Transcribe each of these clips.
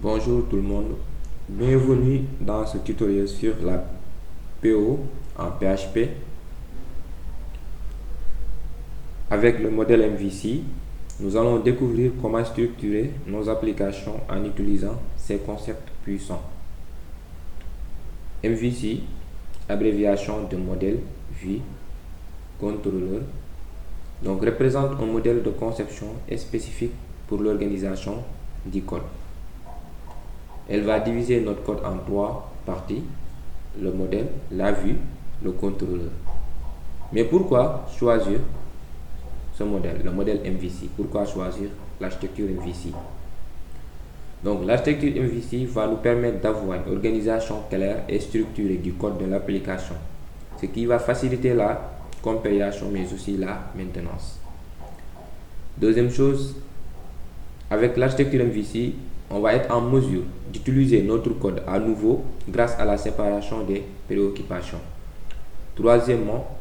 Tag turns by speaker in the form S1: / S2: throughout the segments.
S1: Bonjour tout le monde, bienvenue dans ce tutoriel sur la PO en PHP avec le modèle MVC. Nous allons découvrir comment structurer nos applications en utilisant ces concepts puissants. MVC, abréviation de modèle Vue Controller, donc représente un modèle de conception spécifique pour l'organisation du code. Elle va diviser notre code en trois parties: le modèle, la vue, le contrôleur. Mais pourquoi choisir ce modèle, le modèle MVC? Pourquoi choisir l'architecture MVC? Donc l'architecture MVC va nous permettre d'avoir une organisation claire et structurée du code de l'application, ce qui va faciliter la compilation mais aussi la maintenance. Deuxième chose, avec l'architecture MVC, on va être en mesure d'utiliser notre code à nouveau grâce à la séparation des préoccupations. Troisièmement,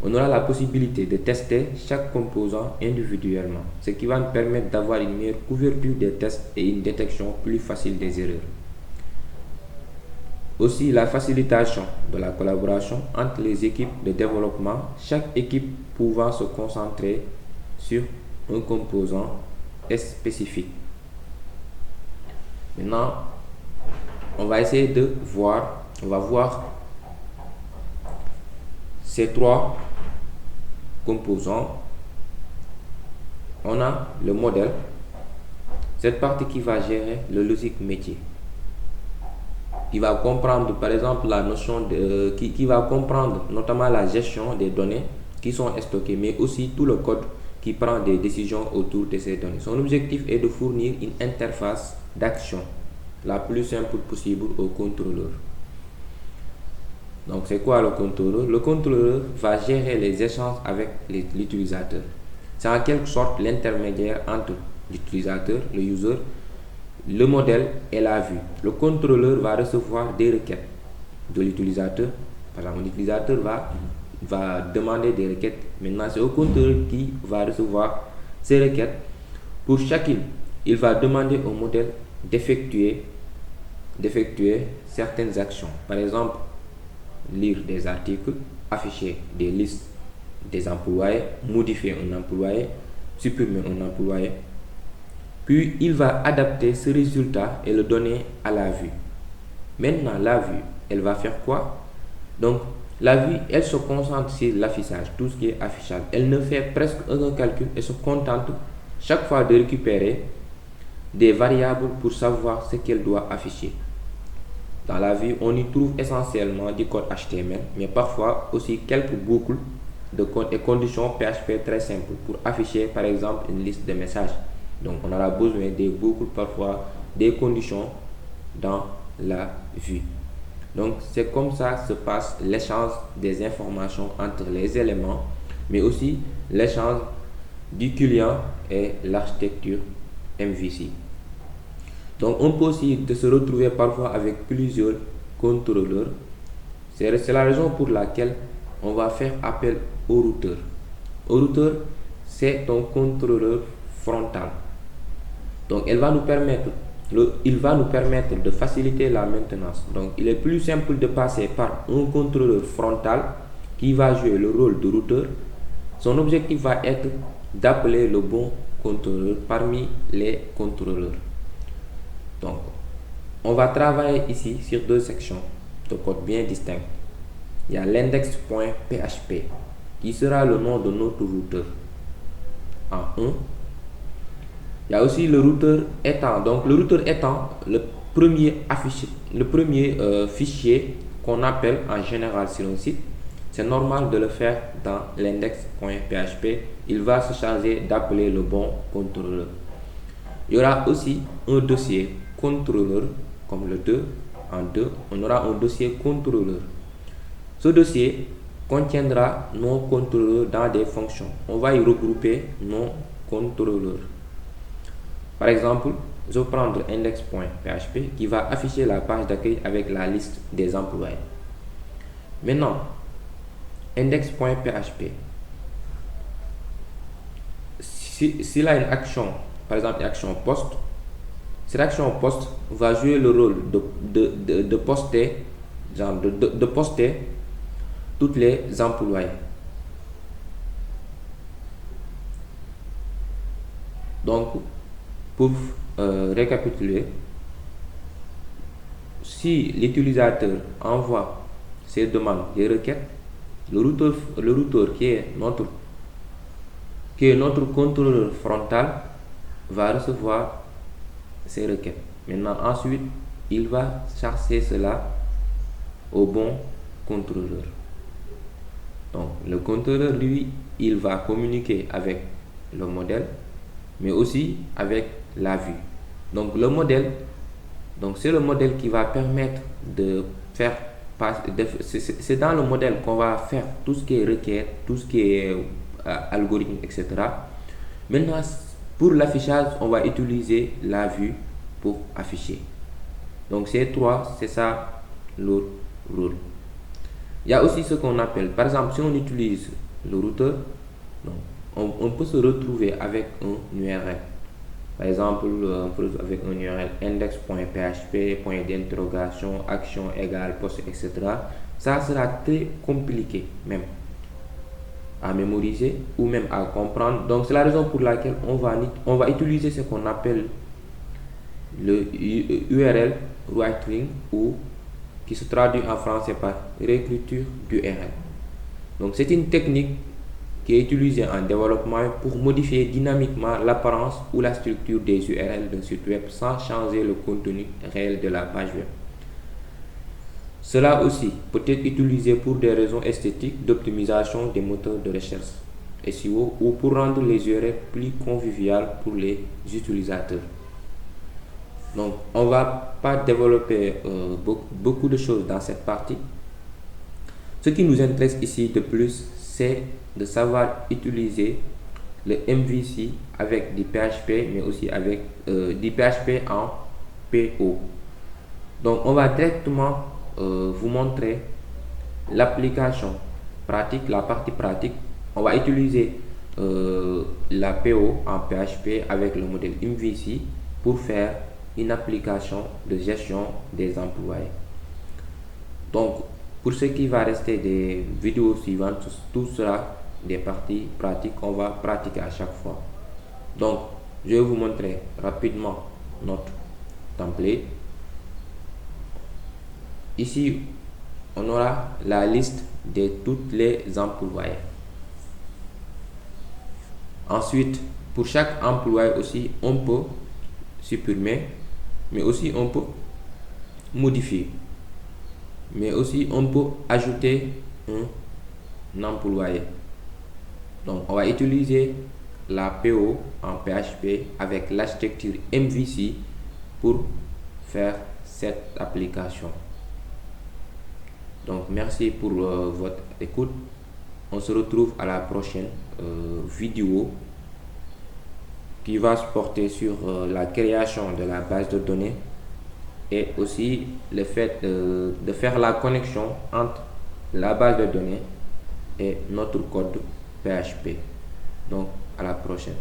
S1: on aura la possibilité de tester chaque composant individuellement, ce qui va nous permettre d'avoir une meilleure couverture des tests et une détection plus facile des erreurs. Aussi, la facilitation de la collaboration entre les équipes de développement, chaque équipe pouvant se concentrer sur un composant spécifique. Maintenant, on va essayer de voir, ces trois composants. On a le modèle, cette partie qui va gérer le logique métier, qui va comprendre par exemple la notion de, qui va comprendre notamment la gestion des données qui sont stockées, mais aussi tout le code qui prend des décisions autour de ces données. Son objectif est de fournir une interface d'action la plus simple possible au contrôleur. Donc c'est quoi le contrôleur? Le contrôleur va gérer les échanges avec l'utilisateur. C'est en quelque sorte l'intermédiaire entre l'utilisateur, le user, le modèle et la vue. Le contrôleur va recevoir des requêtes de l'utilisateur. Par exemple, l'utilisateur va demander des requêtes. Maintenant, c'est au contrôleur qui va recevoir ces requêtes. Pour chacune, il va demander au modèle d'effectuer certaines actions. Par exemple, lire des articles, afficher des listes des employés, modifier un employé, supprimer un employé. Puis, il va adapter ce résultat et le donner à la vue. Maintenant, la vue, elle va faire quoi? Donc, la vue, elle se concentre sur l'affichage, tout ce qui est affichage. Elle ne fait presque aucun calcul et se contente chaque fois de récupérer des variables pour savoir ce qu'elle doit afficher. Dans la vue, on y trouve essentiellement du code HTML, mais parfois aussi quelques boucles de code et conditions PHP très simples pour afficher par exemple une liste de messages. Donc on aura besoin des boucles, parfois des conditions dans la vue. Donc c'est comme ça se passe l'échange des informations entre les éléments, mais aussi l'échange du client et l'architecture MVC. Donc on peut aussi se retrouver parfois avec plusieurs contrôleurs. C'est la raison pour laquelle on va faire appel au routeur. Au routeur, c'est un contrôleur frontal. Donc il va nous permettre de faciliter la maintenance. Donc il est plus simple de passer par un contrôleur frontal qui va jouer le rôle de routeur. Son objectif va être d'appeler le bon contrôleur parmi les contrôleurs. Donc, on va travailler ici sur deux sections de code bien distinctes. Il y a l'index.php qui sera le nom de notre routeur en 1. Il y a aussi le routeur étant. Donc, le routeur étant le premier fichier qu'on appelle en général sur un site. C'est normal de le faire dans l'index.php. Il va se charger d'appeler le bon contrôleur. Il y aura aussi un dossier contrôleur, comme le 2 en 2, on aura un dossier contrôleur. Ce dossier contiendra nos contrôleurs dans des fonctions. On va y regrouper nos contrôleurs. Par exemple, je vais prendre index.php qui va afficher la page d'accueil avec la liste des employés. Maintenant, index.php, s'il a une action, par exemple une action post, Cette action post va jouer le rôle de poster, de poster toutes les employés. Donc, pour récapituler, si l'utilisateur envoie ses demandes, des requêtes, le routeur qui est notre contrôleur frontal va recevoir ces requêtes. Maintenant, ensuite, il va charger cela au bon contrôleur. Donc, le contrôleur, lui, il va communiquer avec le modèle, mais aussi avec la vue. Donc, le modèle, c'est le modèle qui va permettre de faire c'est dans le modèle qu'on va faire tout ce qui est requête, tout ce qui est algorithme, etc. Maintenant, pour l'affichage, on va utiliser la vue pour afficher. Donc, ces trois, c'est ça leur rôle. Il y a aussi ce qu'on appelle, par exemple, si on utilise le routeur, on peut se retrouver avec un URL. Par exemple, avec un URL index.php, point d'interrogation, action égale post, etc. Ça sera très compliqué même à mémoriser ou même à comprendre. Donc, c'est la raison pour laquelle on va utiliser ce qu'on appelle le URL writing, ou qui se traduit en français par réécriture d'URL. Donc, c'est une technique qui est utilisée en développement pour modifier dynamiquement l'apparence ou la structure des URL d'un site web sans changer le contenu réel de la page web. Cela aussi peut être utilisé pour des raisons esthétiques, d'optimisation des moteurs de recherche SEO, ou pour rendre les URL plus conviviales pour les utilisateurs. Donc, on ne va pas développer beaucoup de choses dans cette partie. Ce qui nous intéresse ici de plus, c'est de savoir utiliser le MVC avec du PHP, mais aussi avec du PHP en PO. Donc, on va directement vous montrer l'application pratique, la partie pratique. On va utiliser la PO en PHP avec le modèle MVC pour faire une application de gestion des employés. Donc, pour ce qui va rester des vidéos suivantes, tout sera des parties pratiques qu'on va pratiquer à chaque fois. Donc, je vais vous montrer rapidement notre template. Ici, on aura la liste de tous les employés. Ensuite, pour chaque employé aussi, on peut supprimer, mais aussi on peut modifier, mais aussi on peut ajouter un employé. Donc, on va utiliser la PO en PHP avec l'architecture MVC pour faire cette application. Donc, merci pour votre écoute. On se retrouve à la prochaine vidéo qui va se porter sur la création de la base de données et aussi le fait de faire la connexion entre la base de données et notre code PHP. Donc, à la prochaine.